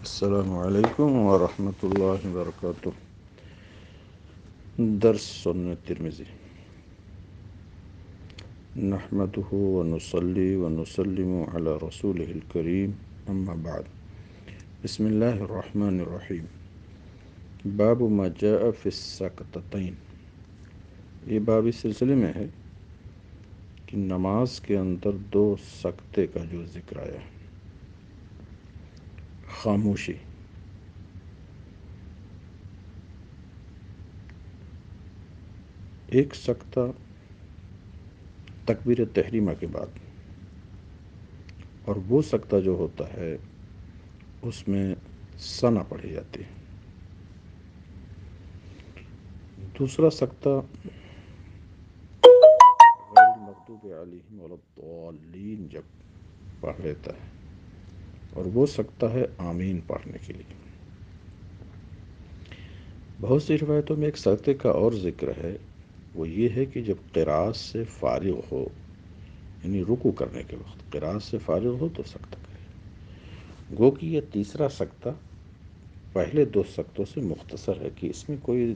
السلام علیکم ورحمۃ اللہ وبرکاتہ۔ درس سنن الترمذی نحمده ونصلي ونسلم على رسوله الكريم اما بعد۔ بسم اللہ الرحمن الرحیم۔ باب ما جاء فی السکتتین، یہ باب اس سلسلے میں ہے کہ نماز کے اندر دو سکتے کا جو ذکر آیا ہے۔ خاموشی، ایک سکتہ تکبیر تحریمہ کے بعد، اور وہ سکتہ جو ہوتا ہے اس میں ثنا پڑھی جاتی ہے۔ دوسرا سکتہ غیر المغضوب علیہم ولا الضالین جب پڑھ لیتا ہے، اور وہ سکتہ ہے آمین پڑھنے کے لیے۔ بہت سی روایتوں میں ایک سکتے کا اور ذکر ہے، وہ یہ ہے کہ جب قراءت سے فارغ ہو، یعنی رکوع کرنے کے وقت قراءت سے فارغ ہو تو سکتہ کرے۔ گو کہ یہ تیسرا سکتہ پہلے دو سکتوں سے مختصر ہے کہ اس میں کوئی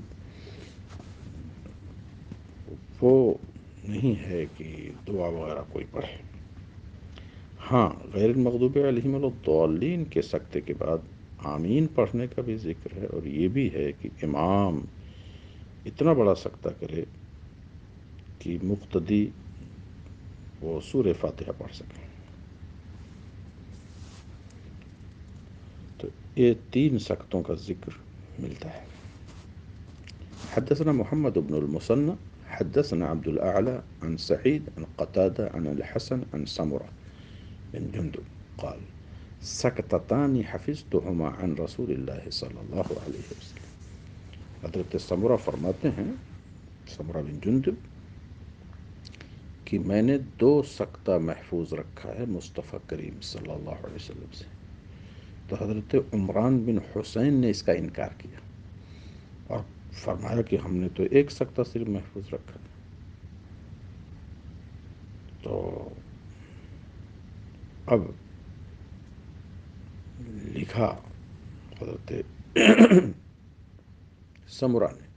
وہ نہیں ہے کہ دعا وغیرہ کوئی پڑھے۔ ہاں، غیر المغضوب علیہم ولا الضالین کے سکتے کے بعد آمین پڑھنے کا بھی ذکر ہے، اور یہ بھی ہے کہ امام اتنا بڑا سکتہ کرے کہ مقتدی وہ سورہ فاتحہ پڑھ سکے۔ تو یہ تین سکتوں کا ذکر ملتا ہے۔ حدثنا محمد بن المثنى حدثنا عبد الأعلى عن سعيد عن قتادة عن الحسن عن سمرة بن جندب قال سکتتان حفظتهما عن رسول اللہ صلی اللہ علیہ وسلم۔ حضرت سمرہ فرماتے ہیں، سمرہ بن جندب، کہ میں نے دو سکتہ محفوظ رکھا ہے مصطفیٰ کریم صلی اللہ علیہ وسلم سے۔ تو حضرت عمران بن حسین نے اس کا انکار کیا اور فرمایا کہ ہم نے تو ایک سکتہ صرف محفوظ رکھا ہے۔ تو اب لکھا حضرت سمرہ نے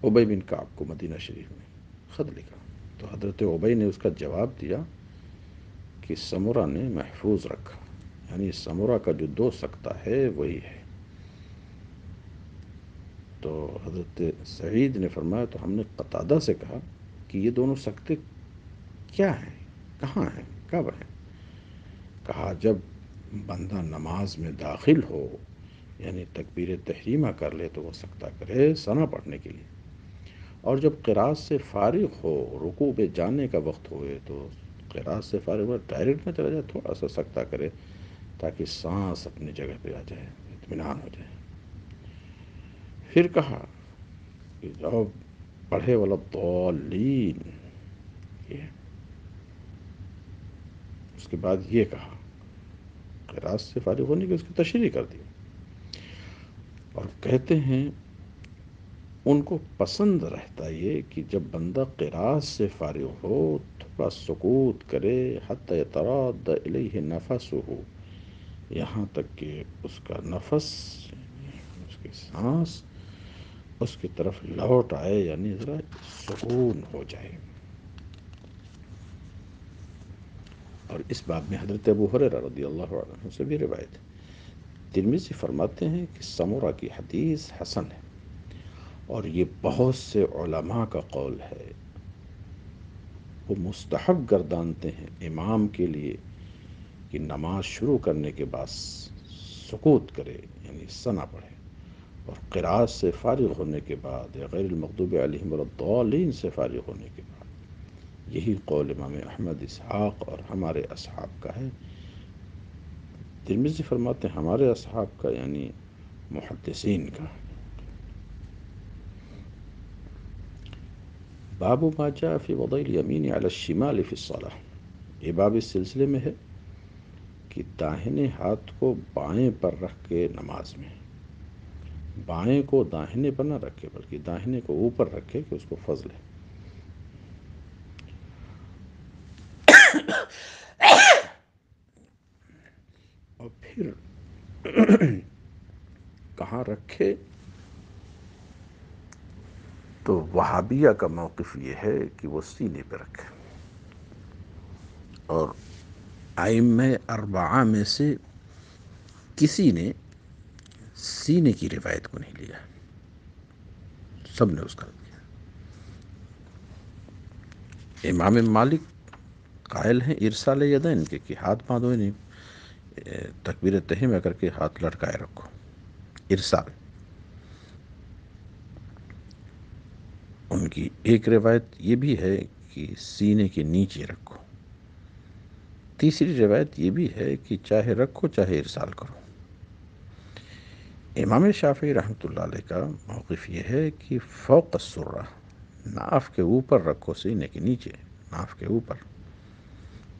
ابی بن کعب کو مدینہ شریف میں خط لکھا، تو حضرت ابی نے اس کا جواب دیا کہ سمرہ نے محفوظ رکھا، یعنی سمرہ کا جو دو سکتہ ہے وہی ہے۔ تو حضرت سعید نے فرمایا تو ہم نے قتادہ سے کہا کہ یہ دونوں سکتے کیا ہیں، کہاں ہیں، کب ہیں؟ کہا جب بندہ نماز میں داخل ہو، یعنی تکبیر تحریمہ کر لے تو وہ سکتہ کرے ثنا پڑھنے کے لیے، اور جب قراءت سے فارغ ہو، رکوع پہ جانے کا وقت ہوئے تو قراءت سے فارغ ہو ڈائریکٹ میں چلا جائے، تھوڑا سا سکتہ کرے تاکہ سانس اپنی جگہ پہ آ جائے، اطمینان ہو جائے۔ پھر کہا کہ جب پڑھے والا الضالین، یہ اس کے بعد یہ کہا، قراءت سے فارغ ہونے کی اس کی تشریح کر دی، اور کہتے ہیں ان کو پسند رہتا یہ کہ جب بندہ قراءت سے فارغ ہو تھوڑا سکوت کرے، حتی یتراد الیہ نفسہ، یہاں تک کہ اس کا نفس، اس کی سانس اس کی طرف لوٹ آئے، یعنی ذرا سکون ہو جائے۔ اور اس باب میں حضرت ابو ہریرہ رضی اللہ عنہ سے بھی روایت ہے۔ ترمذی فرماتے ہیں کہ سمرہ کی حدیث حسن ہے، اور یہ بہت سے علماء کا قول ہے، وہ مستحب گردانتے ہیں امام کے لیے کہ نماز شروع کرنے کے بعد سکوت کرے، یعنی ثنا پڑھے، اور قراءت سے فارغ ہونے کے بعد یا غیر المغضوب علیہم ولا الضالین سے فارغ ہونے کے بعد۔ یہی قول امام احمد، اسحاق اور ہمارے اصحاب کا ہے۔ ترمذی فرماتے ہیں ہمارے اصحاب کا یعنی محدثین کا۔ باب ما جاء فی وضع الیمین علی الشمال فی الصلاة، یہ باب اس سلسلے میں ہے کہ داہنے ہاتھ کو بائیں پر رکھ کے نماز میں، بائیں کو داہنے پر نہ رکھے بلکہ داہنے کو اوپر رکھے کہ اس کو فضل ہے۔ اور پھر کہاں رکھے؟ تو وہابیہ کا موقف یہ ہے کہ وہ سینے پہ رکھے، اور ائمہ اربعہ میں سے کسی نے سینے کی روایت کو نہیں لیا، سب نے اس کا کیا۔ امام مالک قائل ہیں ارسال یدین کے کہ ہاتھ باندھو نہیں، تکبیر تہمہ کر کے ہاتھ لٹکائے رکھو، ارسال۔ ان کی ایک روایت یہ بھی ہے کہ سینے کے نیچے رکھو، تیسری روایت یہ بھی ہے کہ چاہے رکھو چاہے ارسال کرو۔ امام شافعی رحمۃ اللہ علیہ کا موقف یہ ہے کہ فوق السرہ، ناف کے اوپر رکھو، سینے کے نیچے، ناف کے اوپر۔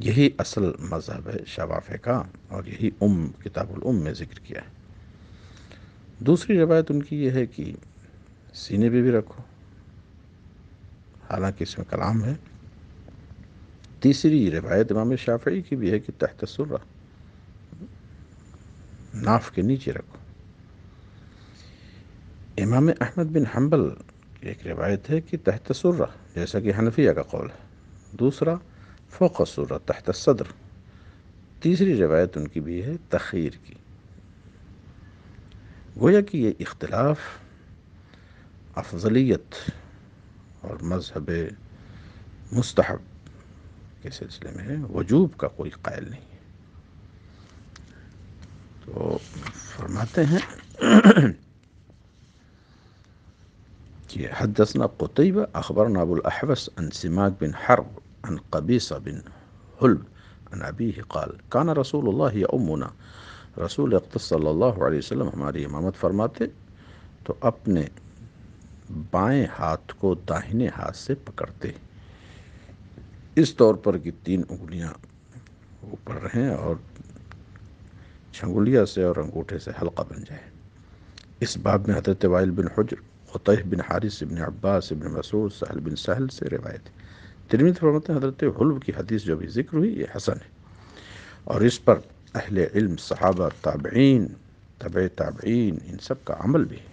یہی اصل مذہب ہے شوافع کا، اور یہی کتاب الام میں ذکر کیا ہے۔ دوسری روایت ان کی یہ ہے کہ سینے پہ بھی رکھو، حالانکہ اس میں کلام ہے۔ تیسری روایت امام شافعی کی بھی ہے کہ تحت السرہ، ناف کے نیچے رکھو۔ امام احمد بن حنبل کی ایک روایت ہے کہ تحت السرہ، جیسا کہ حنفیہ کا قول ہے۔ دوسرا فوق السرہ، تحت الصدر۔ تیسری روایت ان کی بھی ہے تخیر کی۔ گویا کہ یہ اختلاف افضلیت اور مذہب مستحب کے سلسلے میں ہے، وجوب کا کوئی قائل نہیں ہے۔ تو فرماتے ہیں کہ حدثنا قتيبة أخبرنا أبو الأحوص عن سماك بن حرب عن قبيصة بن حلب عن أبيه قال كان رسول الله يؤمنا، رسول اقدس صلی اللہ علیہ وسلم ہماری امامت فرماتے تو اپنے بائیں ہاتھ کو داہنے ہاتھ سے پکڑتے، اس طور پر کہ 3 انگلیاں اوپر رہیں اور چھنگلیہ سے اور انگوٹھے سے حلقہ بن جائے۔ اس باب میں حضرت وائل بن حجر، قطیف بن حارث، ابن عباس، ابن مسعود، سہل بن سہل سے روایت ہے۔ ترمذی فرماتے ہیں حضرت حلب کی حدیث جو بھی ذکر ہوئی یہ حسن ہے، اور اس پر اہل علم، صحابہ، تابعین، تبع تابعین، ان سب کا عمل بھی ہے۔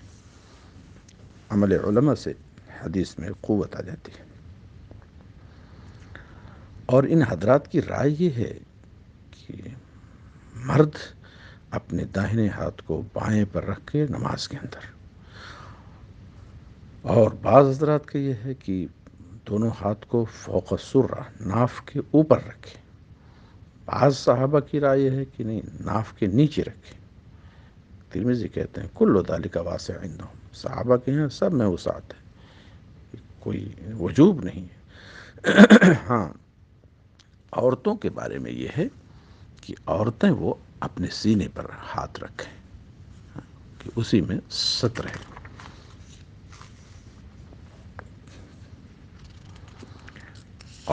عمل علماء سے حدیث میں قوت آ جاتی ہے۔ اور ان حضرات کی رائے یہ ہے کہ مرد اپنے داہنے ہاتھ کو بائیں پر رکھ کے نماز کے اندر، اور بعض حضرات کا یہ ہے کہ دونوں ہاتھ کو فوق السرہ، ناف کے اوپر رکھے۔ بعض صحابہ کی رائے یہ ہے کہ نہیں، ناف کے نیچے رکھے۔ ترمذی کہتے ہیں کل ذالک واسع عندہم، صحابہ کے ہیں سب میں وسعت ہے، کوئی وجوب نہیں ہے۔ ہاں، عورتوں کے بارے میں یہ ہے کہ عورتیں وہ اپنے سینے پر ہاتھ رکھیں کہ اسی میں ستر ہے۔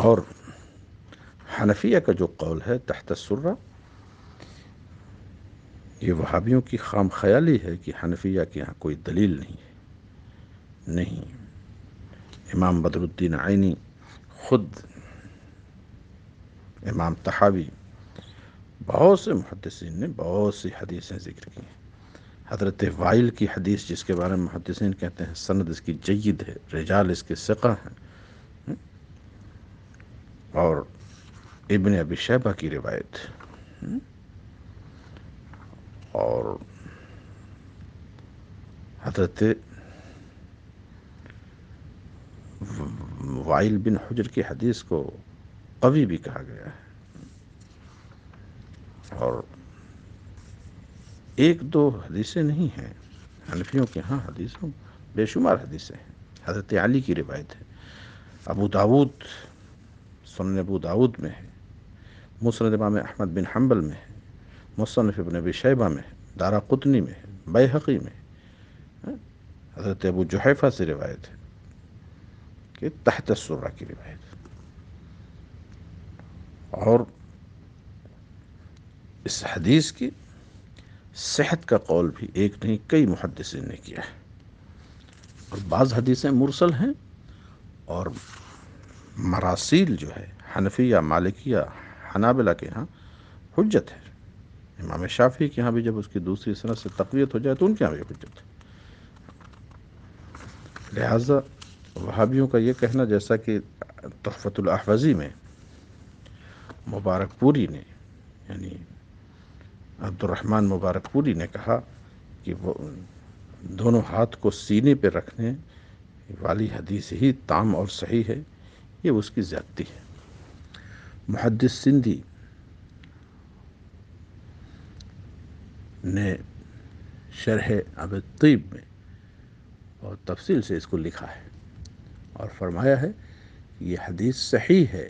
اور حنفیہ کا جو قول ہے تحت السرہ، یہ وہابیوں کی خام خیالی ہے کہ حنفیہ کے یہاں کوئی دلیل نہیں ہے۔ نہیں، امام بدر الدین عینی، خود امام طحاوی، بہت سے محدثین نے بہت سی حدیثیں ذکر کی ہیں۔ حضرت وائل کی حدیث جس کے بارے میں محدثین کہتے ہیں سند اس کی جید ہے، رجال اس کے ثقہ ہیں، اور ابن ابی شیبہ کی روایت، اور حضرت وائل بن حجر کی حدیث کو قوی بھی کہا گیا ہے۔ اور ایک دو حدیثیں نہیں ہیں، حنفیوں کے ہاں حدیثوں بے شمار حدیثیں ہیں۔ حضرت علی کی روایت ہے، ابو داود، سنن ابو داود میں ہے، مسند امام احمد بن حنبل میں ہے، مصنف ابن ابی شیبہ میں ہے، دارقطنی میں ہے، بیہقی میں ہے۔ حضرت ابو جحیفہ سے روایت ہے کہ تحت السرہ کی روایت ہے۔ اور اس حدیث کی صحت کا قول بھی ایک نہیں کئی محدثین نے کیا ہے، اور بعض حدیثیں مرسل ہیں، اور مراسیل جو ہے حنفیہ، مالکیہ، حنابلہ کے ہاں حجت ہے۔ امام شافعی کے یہاں بھی جب اس کی دوسری سند سے تقویت ہو جائے تو ان کے یہاں بھی حجت ہے۔ لہٰذا وہابیوں کا یہ کہنا، جیسا کہ تحفۃ الاحوذی میں مبارک پوری نے، یعنی عبد الرحمن مبارک پوری نے کہا کہ وہ دونوں ہاتھ کو سینے پہ رکھنے والی حدیث ہی تام اور صحیح ہے، یہ اس کی زیادتی ہے۔ محدث سندھی نے شرح ابو الطیب میں اور تفصیل سے اس کو لکھا ہے اور فرمایا ہے کہ یہ حدیث صحیح ہے،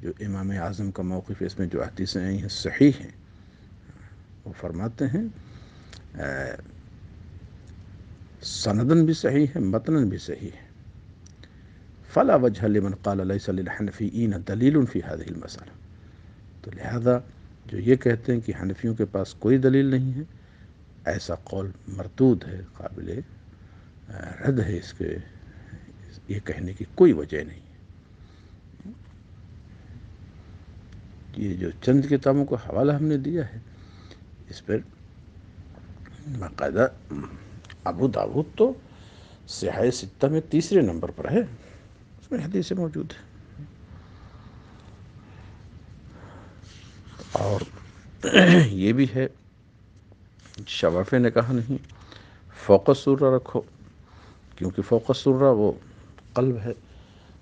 جو امام اعظم کا موقف ہے، اس میں جو حدیثیں آئی ہیں صحیح ہیں۔ وہ فرماتے ہیں سندن بھی صحیح ہے، متنن بھی صحیح ہے۔ فلا وجہ لمن قال لیس للحنفیین دلیل فی هذه المسئلہ، تو لہذا جو یہ کہتے ہیں کہ حنفیوں کے پاس کوئی دلیل نہیں ہے، ایسا قول مردود ہے، قابل رد ہے، اس کے یہ کہنے کی کوئی وجہ نہیں ہے۔ یہ جو چند کتابوں کو حوالہ ہم نے دیا ہے، اس پر باقاعدہ ابو داود تو صحاح ستہ میں تیسرے نمبر پر ہے، اس میں حدیث موجود ہے۔ اور یہ بھی ہے، شوافی نے کہا نہیں، فوق السرہ رکھو، کیونکہ فوق السرہ وہ قلب ہے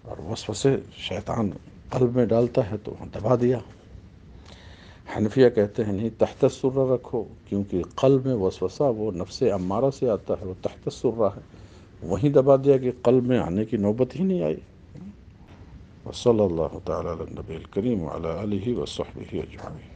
اور وسوسے شیطان قلب میں ڈالتا ہے تو دبا دیا۔ حنفیہ کہتے ہیں نہیں، تحت السرہ رکھو، کیونکہ قلب میں وسوسہ وہ نفس امارہ سے آتا ہے، وہ تحت السرہ ہے، وہیں دبا دیا کہ قلب میں آنے کی نوبت ہی نہیں آئی۔ وصلی اللہ تعالی علی النبی الکریم وعلی آلہ وصحبہ اجمعین۔